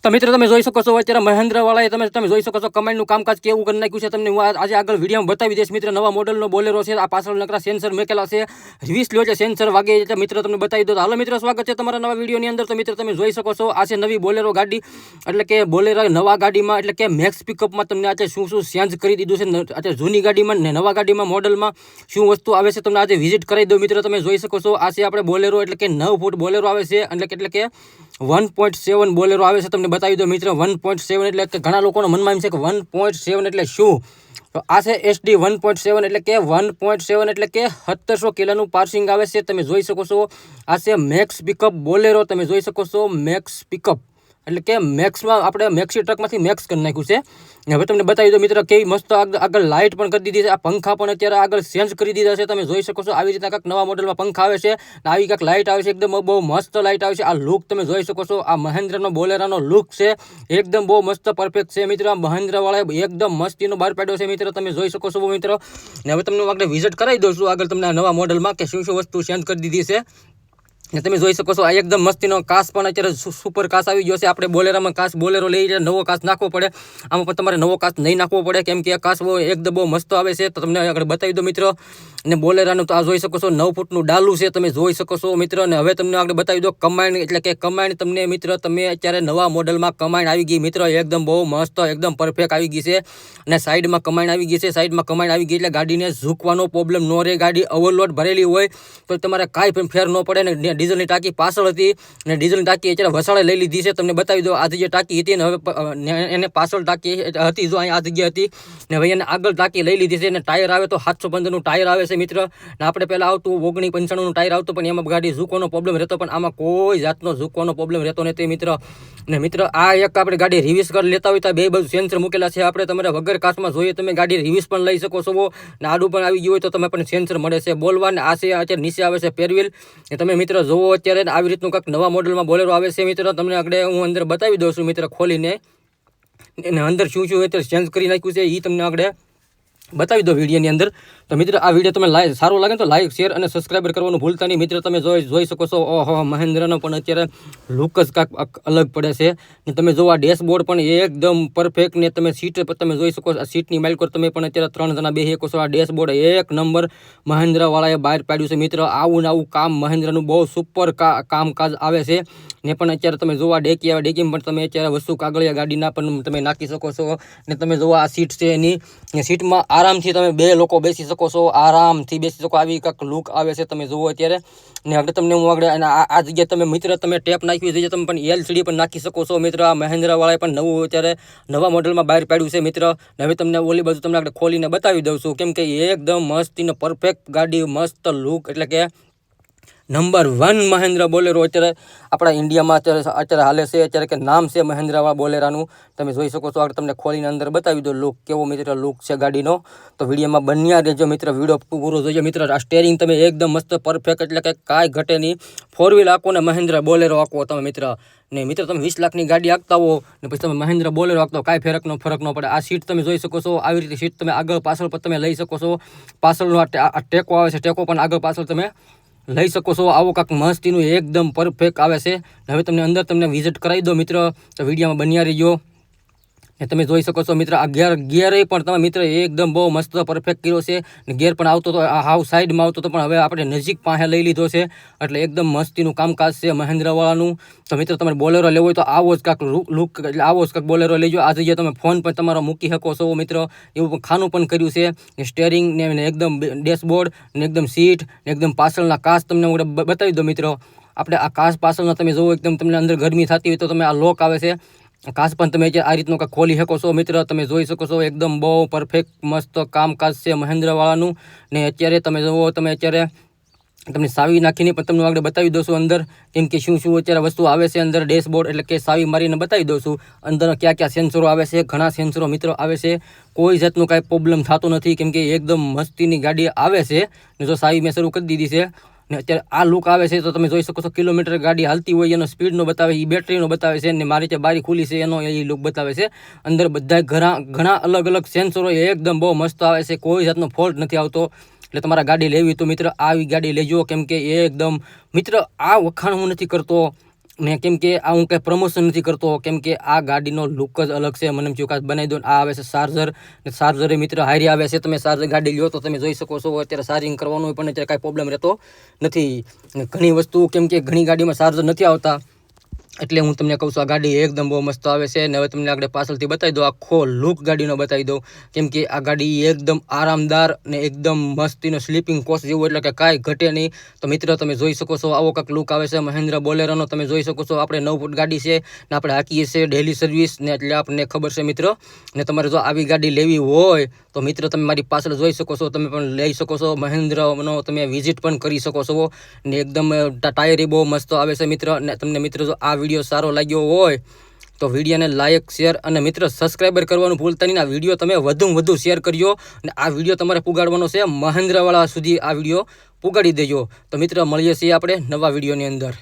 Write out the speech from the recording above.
તો મિત્રો તમે જોઈ શકો છો અત્યારે મહેન્દ્રવાળાએ તમે જોઈ શકો છો કમાન્ડનું કામકાજ કેવું કરી નાખ્યું છે. તમને હું આજે આગળ વિડીયોમાં બતાવી દઈશ. મિત્રો નવા મોડલનો બોલેરો છે. આ પાછળ નકરા સેન્સર મેકેલા છે. રિવીસ લ્યો છે સેન્સર વાગે એટલે મિત્રો તમને બતાવી દો. હાલો મિત્રો, સ્વાગત છે તમારા નવા વિડીયોની અંદર. તો મિત્રો તમે જોઈ શકો છો આ છે નવી બોલેરો ગાડી, એટલે કે બોલેરો નવા ગાડીમાં એટલે કે મેક્સ પિકઅપમાં તમને આજે શું શું ચેન્જ કરી દીધું છે. આજે જૂની ગાડીમાં ને નવા ગાડીમાં મોડલમાં શું વસ્તુ આવે છે તમને આજે વિઝિટ કરાવી દો. મિત્રો તમે જોઈ શકો છો આ છે આપણે બોલેરો, એટલે કે 9 ફૂટ બોલેરો આવે છે, એટલે કે 1.7 બોલેરો આવે છે. તમને બતાવી દો મિત્રો 1.7 એટલે કે ઘણા લોકોના મનમાં એમ છે કે 1.7 એટલે શું. તો આ છે SD 1.7 એટલે કે 1.7 એટલે કે 1700 કિલોનું પાર્સિંગ આવે છે. તમે જોઈ શકો છો આ છે મેક્સ પિકઅપ બોલેરો. તમે જોઈ શકો છો મેક્સ પિકઅપ એટલે કે મેક્સમાં આપણે મેક્સી ટ્રકમાંથી મેક્સ કરી નાખ્યું છે. હવે તમને બતાવી દો મિત્રો કેવી મસ્ત આગળ લાઇટ પણ કરી દીધી છે. આ પંખા પણ અત્યારે આગળ ચેન્જ કરી દીધા છે. તમે જોઈ શકો છો આવી રીતના કાંઈક નવા મોડલમાં પંખા આવે છે, આવી કાંઈક લાઇટ આવે છે. એકદમ બહુ મસ્ત લાઇટ આવે છે. આ લુક તમે જોઈ શકો છો. આ મહેન્દ્રનો બોલેરાનો લુક છે, એકદમ બહુ મસ્ત પરફેક્ટ છે. મિત્રો આ મહેન્દ્રવાળાએ એકદમ મસ્તીનો બહાર પાડ્યો છે. મિત્રો તમે જોઈ શકો છો મિત્રો. ને હવે તમને આગળ વિઝિટ કરાવી દઉં છું આગળ તમને આ નવા મોડલમાં કે શું શું વસ્તુ ચેન્જ કરી દીધી છે. તમે જોઈ શકો છો આ એકદમ મસ્તીનો કાચ પણ અત્યારે સુપર કાચ આવી ગયો છે. આપણે બોલેરામાં કાચ બોલેરો લઈ જાય નવો કાચ નાખવો પડે, આમાં પણ તમારે નવો કાચ નહીં નાખવો પડે, કેમ કે આ કાચ એકદમ બહુ મસ્ત આવે છે. તો તમને આગળ બતાવી દો મિત્રો. અને બોલેરાનું તો આ જોઈ શકો છો 9 ફૂટનું ડાલું છે. તમે જોઈ શકો છો મિત્રો. અને હવે તમને આગળ બતાવી દો કમાન્ડ, એટલે કે કમાન્ડ તમને મિત્રો તમે અત્યારે નવા મોડલમાં કમાન્ડ આવી ગઈ મિત્રો. એકદમ બહુ મસ્ત એકદમ પરફેક્ટ આવી ગઈ છે. અને સાઈડમાં કમાન્ડ આવી ગઈ છે. સાઈડમાં કમાન્ડ આવી ગઈ એટલે ગાડીને ઝૂકવાનો પ્રોબ્લેમ ન રહે. ગાડી ઓવરલોડ ભરેલી હોય તો તમારે કાંઈ પણ ફેર ન પડે. ને ડીઝલની ટાંકી પાછળ હતી અને ડીઝલની ટાંકી અત્યારે વસાળે લઈ લીધી છે. તમને બતાવી દો આ જગ્યાએ ટાંકી હતી ને હવે એને પાછળ ટાંકી હતી, જો અહીંયા આ જગ્યા હતી ને હવે એને આગળ ટાંકી લઈ લીધી છે. અને ટાયર આવે તો 715નું ટાયર આવે છે મિત્રો. ને આપણે પહેલાં આવતું 1995નું ટાયર આવતું, પણ એમાં ગાડી ઝૂકવાનો પ્રોબ્લેમ રહેતો, પણ આમાં કોઈ જાતનો ઝૂકવાનો પ્રોબ્લેમ રહેતો નથી મિત્રો. ને મિત્રો આ એક આપણે ગાડી રિવીસ કરી લેતા હોય તો બે બાજુ સેન્સર મૂકેલા છે. આપણે તમારે વગર કાચમાં જોઈએ તમે ગાડી રિવીસ પણ લઈ શકો છો. ને આડું પણ આવી ગયું હોય તો તમે પણ સેન્સર મળે છે. બોલવા ને આ છે અત્યારે નીચે આવે છે પેરવીલ. તમે મિત્રો જોવો અત્યારે આવી રીતનું કાંઈક નવા મોડલમાં બોલેરો આવે છે મિત્રો. તમને આગળ હું અંદર બતાવી દઉં છું મિત્રો ખોલીને. એને અંદર શું શું અત્યારે ચેન્જ કરી નાખ્યું છે એ તમને આગળ બતાવી દો વિડીયોની અંદર. તો મિત્રો આ વિડીયો તમે સારું લાગે તો લાઈક શેર અને સબસ્ક્રાઈબર કરવાનું ભૂલતા નહીં મિત્રો. તમે જોઈ શકો છો ઓહો મહેન્દ્રનો પણ અત્યારે લુક જ કાંઈક અલગ પડે છે. ને તમે જો આ ડેશબોર્ડ પણ એકદમ પરફેક્ટ. ને તમે સીટ પર તમે જોઈ શકો આ સીટની માલિકો તમે પણ અત્યારે 3 જણા બેસી શકો છો. આ ડેશબોર્ડ એક નંબર મહેન્દ્રવાળાએ બહાર પાડ્યું છે મિત્રો. આવું ને આવું કામ મહેન્દ્રનું બહુ સુપર કામકાજ આવે છે. ને પણ અત્યારે તમે જોવા ડેકી આવે, ડેકીમાં પણ તમે અત્યારે વસ્તુ કાગળિયા ગાડીના પણ તમે નાખી શકો છો. ને તમે જોવા આ સીટ છે એની સીટમાં આરામથી તમે 2 લોકો બેસી શકો છો, આરામથી બેસી શકો. આવી કાંઈક લુક આવે છે તમે જુઓ અત્યારે. ને આગળ તમને હું આગળ આ જગ્યાએ તમે મિત્ર તમે ટેપ નાખવી જોઈએ તમે પણ LCD પણ નાખી શકો છો મિત્રો. આ મહેન્દ્રવાળાએ પણ નવું અત્યારે નવા મોડલમાં બહાર પાડ્યું છે મિત્રો. હવે તમને ઓલી બાજુ તમને આગળ ખોલીને બતાવી દઉં છું, કેમ કે એકદમ મસ્તીનો પરફેક્ટ ગાડી, મસ્ત લુક, એટલે કે નંબર 1 મહેન્દ્ર બોલેરો અત્યારે આપણા ઇન્ડિયામાં અત્યારે હાલે છે. અત્યારે કે નામ છે મહેન્દ્રવાળા બોલેરાનું. તમે જોઈ શકો છો. આગળ તમને ખોલીને અંદર બતાવી દો લુક, કેવો મિત્ર લુક છે ગાડીનો. તો વિડીયોમાં બન્યા રહેજો મિત્ર, વિડીયો પૂરો જોજો મિત્ર. આ સ્ટેરિંગ તમે એકદમ મસ્ત પરફેક્ટ, એટલે કે કાંઈ ઘટે નહીં. 4 વ્હીલ આખો ને મહેન્દ્ર બોલેરો આખો તમે મિત્ર. ને મિત્ર તમે 20 લાખની ગાડી આંકતા હો ને પછી તમે મહેન્દ્ર બોલેરો આંકતા હો, કાંઈ ફરક ન પડે. આ સીટ તમે જોઈ શકો છો. આવી રીતે સીટ તમે આગળ પાછળ પર તમે લઈ શકો છો. પાછળનો આ ટેકો આવે છે, ટેકો પણ આગળ પાછળ તમે લઈ શકો છો. આવો કાંક મસ્તીનું એકદમ પરફેક્ટ આવે છે. હવે તમને અંદર તમને વિઝિટ કરાવી દો મિત્ર. તો વિડીયોમાં બન્યા રહીજો. ને તમે જોઈ શકો છો મિત્ર આ ગેર પણ તમે મિત્ર એકદમ બહુ મસ્ત પરફેક્ટ કર્યો છે. ને ગેર પણ આવતો તો હાવ સાઈડમાં આવતો તો પણ હવે આપણે નજીક પાસે લઈ લીધો છે. એટલે એકદમ મસ્તીનું કામકાજ છે મહેન્દ્રવાળાનું. તો મિત્ર તમારે બોલેરો લેવો હોય તો આવો જ કાંઈક લુક, એટલે આવો જ કાંઈક બોલેરો લેજો. આ જગ્યાએ તમે ફોન પણ તમારો મૂકી શકો છો મિત્ર. એવું પણ ખાનું પણ કર્યું છે. સ્ટેરિંગ ને એકદમ ડેશબોર્ડ ને એકદમ સીટ ને એકદમ પાછળના કાચ તમને હું બતાવી દો મિત્રો. આપણે આ કાચ પાછળના તમે જુઓ એકદમ તમને અંદર ગરમી થતી હોય તો તમે આ લોક આવે છે કાચ પણ તમે આ રીતનું કાંઈક ખોલી શકો છો મિત્ર. તમે જોઈ શકો છો એકદમ બહુ પરફેક્ટ મસ્ત કામકાજ છે મહેન્દ્રવાળાનું. ને અત્યારે તમે જુઓ તમે અત્યારે તમને સાવી નાખીને પણ તમને આગળ બતાવી દઉં છું અંદર, કેમ કે શું શું અત્યારે વસ્તુ આવે છે અંદર ડેશબોર્ડ, એટલે કે સાવી મારીને બતાવી દઉં છું અંદર ક્યાં ક્યાં સેન્સરો આવે છે. ઘણા સેન્સરો મિત્રો આવે છે. કોઈ જાતનું કાંઈ પ્રોબ્લેમ થતો નથી, કેમ કે એકદમ મસ્તીની ગાડી આવે છે. ને જો સાવી મેં શરૂ કરી દીધી છે ને અત્યારે આ લુક આવે છે. તો તમે જોઈ શકો છો કિલોમીટર ગાડી હાલતી હોય એનો સ્પીડનો બતાવે, એ બેટરીનો બતાવે છે. ને મારી જે બારી ખુલી છે એનો એ લુક બતાવે છે. અંદર બધા ઘણા અલગ અલગ સેન્સરો એકદમ બહુ મસ્ત આવે છે. કોઈ જાતનો ફોલ્ટ નથી આવતો. એટલે તમારા ગાડી લેવી તો મિત્ર આવી ગાડી લેજો, કેમ કે એકદમ મિત્ર આ વખાણ હું નથી કરતો, ને કેમ કે આ હું કંઈ પ્રમોશન નથી કરતો, કેમ કે આ ગાડીનો લુક જ અલગ છે. મને એમ થયું કાંઈ બનાવી દો. આ આવે છે ચાર્જર, ને ચાર્જરે મિત્ર હારી આવે છે. તમે ચાર્જર ગાડી લ્યો તો તમે જોઈ શકો છો અત્યારે ચાર્જિંગ કરવાનું હોય પણ અત્યારે કાંઈ પ્રોબ્લેમ રહેતો નથી. ઘણી વસ્તુ કેમ કે ઘણી ગાડીમાં ચાર્જર નથી આવતા, એટલે હું તમને કહું છું આ ગાડી એકદમ બહુ મસ્ત આવે છે. ને હવે તમને આગળ પાછળથી બતાવી દો, આખો લુક ગાડીનો બતાવી દઉં, કેમ કે આ ગાડી એકદમ આરામદાર ને એકદમ મસ્તીનો સ્લીપિંગ કોચ જેવું, એટલે કે કાંઈ ઘટે નહીં. તો મિત્ર તમે જોઈ શકો છો આવો કાંઈક લુક આવે છે મહિન્દ્રા બોલેરોનો. તમે જોઈ શકો છો આપણે 9 ફૂટ ગાડી છે ને આપણે હાકીએ છીએ ડેલી સર્વિસ ને, એટલે આપણને ખબર છે મિત્ર. ને તમારે જો આવી ગાડી લેવી હોય તો મિત્ર તમે મારી પાછળ જોઈ શકો છો, તમે પણ લઈ શકો છો. મહિન્દ્રાનો તમે વિઝિટ પણ કરી શકો છો. ને એકદમ ટાયર બહુ મસ્ત આવે છે મિત્ર. ને તમને મિત્ર જો આ વિડીયો સારો લાગ્યો હોય તો વિડીયોને લાઇક, શેર અને મિત્ર સબસ્ક્રાઈબર કરવાનું ભૂલતા નહીં. આ વિડીયો તમે વધુમાં વધુ શેર કરજો અને આ વિડીયો તમારે પુગાડવાનો છે મહિન્દ્રાવાળા સુધી. આ વિડીયો પુગાડી દેજો. તો મિત્ર મળીએ છીએ આપણે નવા વિડીયોની અંદર.